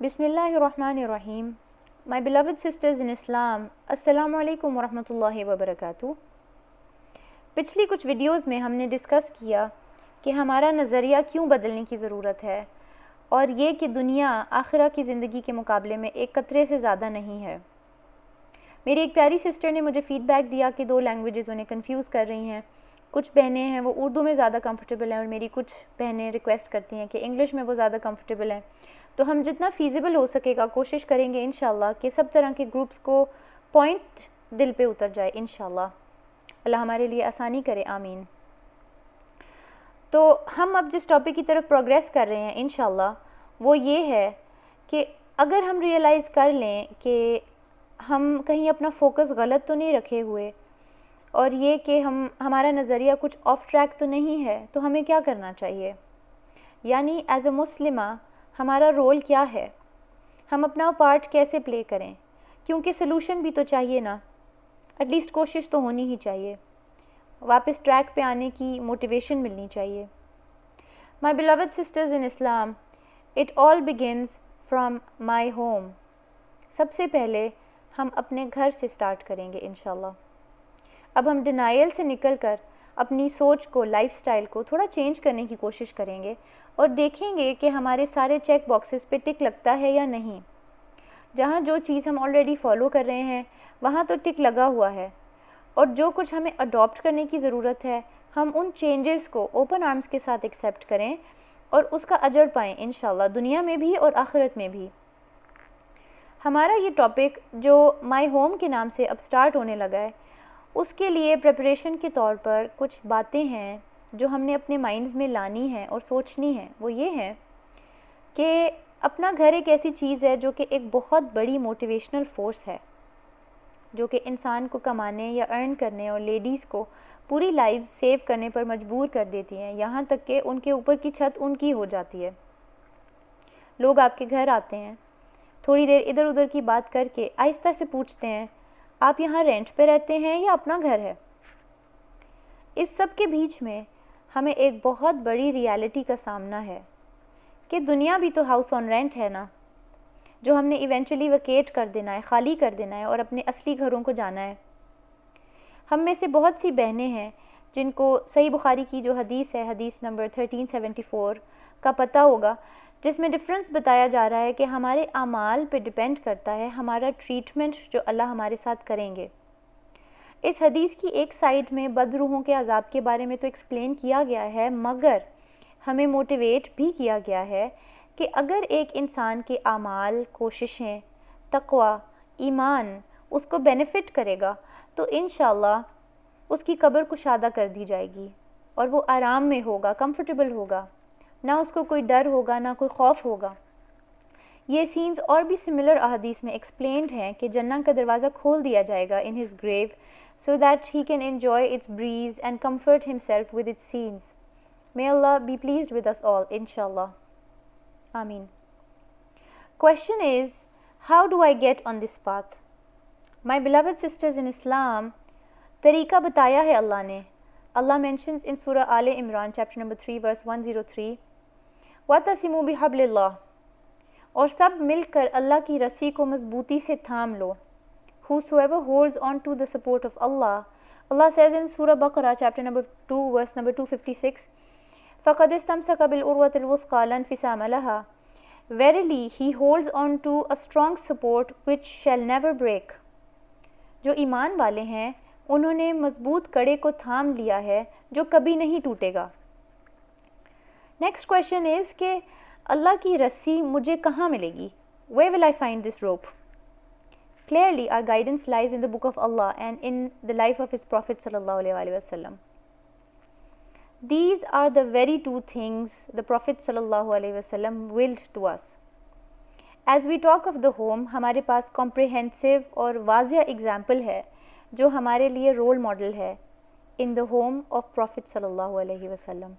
بسم اللہ الرحمن الرحیم. My beloved sisters in Islam, السلام علیکم ورحمۃ اللہ وبرکاتہ. پچھلی کچھ ویڈیوز میں ہم نے ڈسکس کیا کہ ہمارا نظریہ کیوں بدلنے کی ضرورت ہے، اور یہ کہ دنیا آخرہ کی زندگی کے مقابلے میں ایک قطرے سے زیادہ نہیں ہے. میری ایک پیاری سسٹر نے مجھے فیڈ بیک دیا کہ 2 لینگویجز انہیں کنفیوز کر رہی ہیں. کچھ بہنیں ہیں وہ اردو میں زیادہ کمفرٹیبل ہیں، اور میری کچھ بہنیں ریکویسٹ کرتی ہیں کہ انگلش میں وہ زیادہ کمفرٹیبل ہیں. تو ہم جتنا فیزیبل ہو سکے گا کوشش کریں گے انشاءاللہ کہ سب طرح کے گروپس کو پوائنٹ دل پہ اتر جائے انشاءاللہ. اللہ ہمارے لیے آسانی کرے، آمین. تو ہم اب جس ٹاپک کی طرف پروگریس کر رہے ہیں انشاءاللہ وہ یہ ہے کہ اگر ہم ریئلائز کر لیں کہ ہم کہیں اپنا فوکس غلط تو نہیں رکھے ہوئے، اور یہ کہ ہمارا نظریہ کچھ آف ٹریک تو نہیں ہے، تو ہمیں کیا کرنا چاہیے، یعنی ایز اے مسلمہ ہمارا رول کیا ہے، ہم اپنا پارٹ کیسے پلے کریں، کیونکہ سلوشن بھی تو چاہیے نا، ایٹ لیسٹ کوشش تو ہونی ہی چاہیے، واپس ٹریک پہ آنے کی موٹیویشن ملنی چاہیے. My beloved sisters in Islam, it all begins from my home. سب سے پہلے ہم اپنے گھر سے سٹارٹ کریں گے انشاءاللہ. اب ہم ڈینائل سے نکل کر اپنی سوچ کو، لائف سٹائل کو تھوڑا چینج کرنے کی کوشش کریں گے، اور دیکھیں گے کہ ہمارے سارے چیک باکسز پہ ٹک لگتا ہے یا نہیں. جہاں جو چیز ہم آلریڈی فالو کر رہے ہیں وہاں تو ٹک لگا ہوا ہے، اور جو کچھ ہمیں اڈاپٹ کرنے کی ضرورت ہے ہم ان چینجز کو اوپن آرمز کے ساتھ ایکسیپٹ کریں اور اس کا اجر پائیں انشاءاللہ، دنیا میں بھی اور آخرت میں بھی. ہمارا یہ ٹاپک جو مائی ہوم کے نام سے اب سٹارٹ ہونے لگا ہے، اس کے لیے پریپریشن کے طور پر کچھ باتیں ہیں جو ہم نے اپنے مائنڈز میں لانی ہیں اور سوچنی ہیں. وہ یہ ہے کہ اپنا گھر ایک ایسی چیز ہے جو کہ ایک بہت بڑی موٹیویشنل فورس ہے، جو کہ انسان کو کمانے یا ارن کرنے اور لیڈیز کو پوری لائف سیو کرنے پر مجبور کر دیتی ہیں، یہاں تک کہ ان کے اوپر کی چھت ان کی ہو جاتی ہے. لوگ آپ کے گھر آتے ہیں، تھوڑی دیر ادھر ادھر کی بات کر کے آہستہ سے پوچھتے ہیں آپ یہاں رینٹ پہ رہتے ہیں یا اپنا گھر ہے. اس سب کے بیچ میں ہمیں ایک بہت بڑی ریالٹی کا سامنا ہے کہ دنیا بھی تو ہاؤس آن رینٹ ہے نا، جو ہم نے ایونچولی ویکیٹ کر دینا ہے، خالی کر دینا ہے اور اپنے اصلی گھروں کو جانا ہے. ہم میں سے بہت سی بہنیں ہیں جن کو صحیح بخاری کی جو حدیث ہے، حدیث نمبر 1374 کا پتہ ہوگا، جس میں ڈفرنس بتایا جا رہا ہے کہ ہمارے اعمال پہ ڈیپینڈ کرتا ہے ہمارا ٹریٹمنٹ جو اللہ ہمارے ساتھ کریں گے. اس حدیث کی ایک سائڈ میں بد روحوں کے عذاب کے بارے میں تو ایکسپلین کیا گیا ہے، مگر ہمیں موٹیویٹ بھی کیا گیا ہے کہ اگر ایک انسان کے اعمال، کوششیں، تقوی، ایمان اس کو بینیفٹ کرے گا تو انشاءاللہ اس کی قبر کشادہ کر دی جائے گی، اور وہ آرام میں ہوگا، کمفرٹیبل ہوگا، نہ اس کو کوئی ڈر ہوگا، نہ کوئی خوف ہوگا. یہ سینز اور بھی سملر احادیث میں ایکسپلینڈ ہیں کہ جنت کا دروازہ کھول دیا جائے گا in his grave so that he can enjoy its breeze and comfort himself with its scenes. May Allah be pleased with us all, inshallah. Ameen. Question is, how do I get on this path? My beloved sisters in Islam, طریقہ بتایا ہے اللہ نے. Allah mentions in Surah Al Imran chapter number 3 verse 103, وَاتَّصِمُوا بِحَبْلِ اللَّهِ، اور سب مل کر اللہ کی رسی کو مضبوطی سے تھام لو. Whosoever holds on to the support of Allah, Allah says in Surah Baqarah chapter number 2 verse number 256, فَقَدْ اسْتَمْسَكَ بِالْعُرْوَةِ الْوُثْقَىٰ لَا انْفِصَامَ لَهَا. Verily he holds on to a strong support which shall never break. جو ایمان والے ہیں انہوں نے مضبوط کڑے کو تھام لیا ہے جو کبھی نہیں ٹوٹے گا. نیکسٹ کویشچن از کہ اللہ کی رسی مجھے کہاں ملے گی؟ Where will I find this rope? Clearly our guidance lies in the book of Allah and in the life of his Prophet sallallahu alaihi wasallam. These are the very two things the Prophet sallallahu alaihi wasallam willed to us. As we talk of the home, ہمارے پاس comprehensive اور واضح example ہے جو ہمارے لیے role model ہے in the home of Prophet sallallahu alaihi wasallam.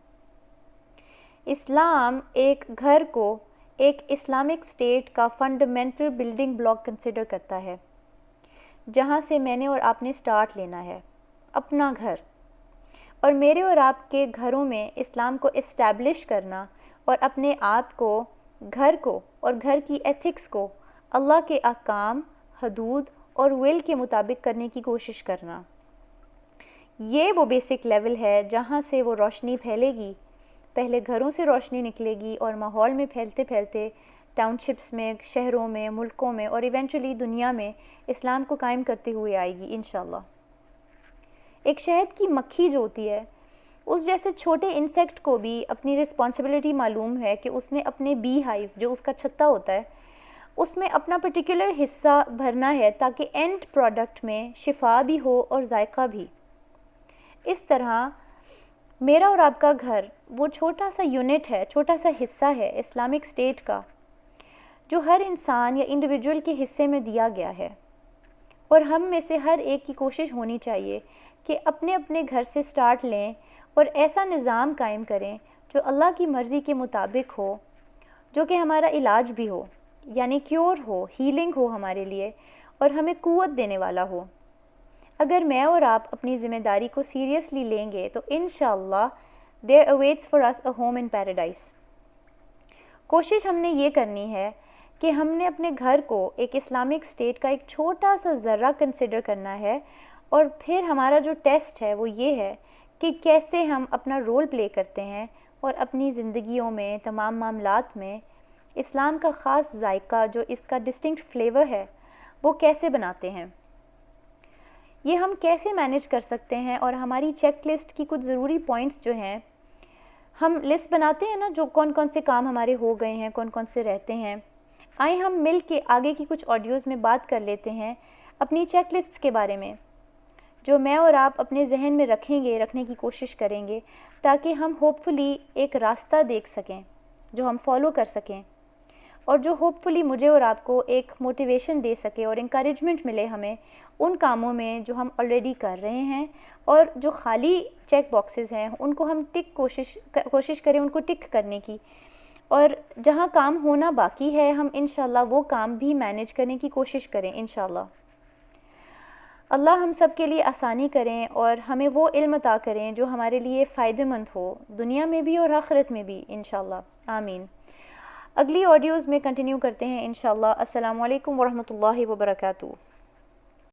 اسلام ایک گھر کو ایک اسلامک اسٹیٹ کا فنڈامنٹل بلڈنگ بلاک کنسیڈر کرتا ہے، جہاں سے میں نے اور آپ نے سٹارٹ لینا ہے، اپنا گھر. اور میرے اور آپ کے گھروں میں اسلام کو اسٹیبلش کرنا اور اپنے آپ کو گھر کو اور گھر کی ایتھکس کو اللہ کے احکام، حدود اور ول کے مطابق کرنے کی کوشش کرنا۔ یہ وہ بیسک لیول ہے جہاں سے وہ روشنی پھیلے گی۔ پہلے گھروں سے روشنی نکلے گی اور ماحول میں پھیلتے پھیلتے ٹاؤن شپس میں، شہروں میں، ملکوں میں اور ایونچولی دنیا میں اسلام کو قائم کرتے ہوئے آئے گی انشاءاللہ۔ ایک شہد کی مکھی جو ہوتی ہے، اس جیسے چھوٹے انسیکٹ کو بھی اپنی رسپانسبلٹی معلوم ہے کہ اس نے اپنے بی ہائیو جو اس کا چھتا ہوتا ہے اس میں اپنا پرٹیکولر حصہ بھرنا ہے تاکہ اینڈ پروڈکٹ میں شفا بھی ہو اور ذائقہ بھی۔ اس طرح میرا اور آپ کا گھر وہ چھوٹا سا یونٹ ہے، چھوٹا سا حصہ ہے اسلامک اسٹیٹ کا، جو ہر انسان یا انڈیویجول کے حصے میں دیا گیا ہے، اور ہم میں سے ہر ایک کی کوشش ہونی چاہیے کہ اپنے اپنے گھر سے سٹارٹ لیں اور ایسا نظام قائم کریں جو اللہ کی مرضی کے مطابق ہو، جو کہ ہمارا علاج بھی ہو، یعنی کیور ہو، ہیلنگ ہو ہمارے لیے اور ہمیں قوت دینے والا ہو۔ اگر میں اور آپ اپنی ذمہ داری کو سیریسلی لیں گے تو انشاءاللہ there awaits for us a home in paradise۔ کوشش ہم نے یہ کرنی ہے کہ ہم نے اپنے گھر کو ایک اسلامک اسٹیٹ کا ایک چھوٹا سا ذرہ کنسیڈر کرنا ہے، اور پھر ہمارا جو ٹیسٹ ہے وہ یہ ہے کہ کیسے ہم اپنا رول پلے کرتے ہیں اور اپنی زندگیوں میں تمام معاملات میں اسلام کا خاص ذائقہ جو اس کا ڈسٹنکٹ فلیور ہے وہ کیسے بناتے ہیں، یہ ہم کیسے مینیج کر سکتے ہیں۔ اور ہماری چیک لسٹ کی کچھ ضروری پوائنٹس جو ہیں، ہم لسٹ بناتے ہیں نا جو کون کون سے کام ہمارے ہو گئے ہیں، کون کون سے رہتے ہیں، آئیں ہم مل کے آگے کی کچھ آڈیوز میں بات کر لیتے ہیں اپنی چیک لسٹس کے بارے میں، جو میں اور آپ اپنے ذہن میں رکھیں گے، رکھنے کی کوشش کریں گے تاکہ ہم ہوپ فلی ایک راستہ دیکھ سکیں جو ہم فالو کر سکیں، اور جو ہوپ فلی مجھے اور آپ کو ایک موٹیویشن دے سکے اور انکریجمنٹ ملے ہمیں ان کاموں میں جو ہم آلریڈی کر رہے ہیں، اور جو خالی چیک باکسز ہیں ان کو ہم کوشش کریں ان کو ٹک کرنے کی، اور جہاں کام ہونا باقی ہے ہم انشاءاللہ وہ کام بھی مینیج کرنے کی کوشش کریں انشاءاللہ۔ اللہ ہم سب کے لیے آسانی کریں اور ہمیں وہ علم عطا کریں جو ہمارے لیے فائدہ مند ہو، دنیا میں بھی اور آخرت میں بھی انشاءاللہ، آمین۔ اگلی آڈیوز میں کنٹینیو کرتے ہیں انشاءاللہ۔ السلام علیکم ورحمۃ اللہ وبرکاتہ۔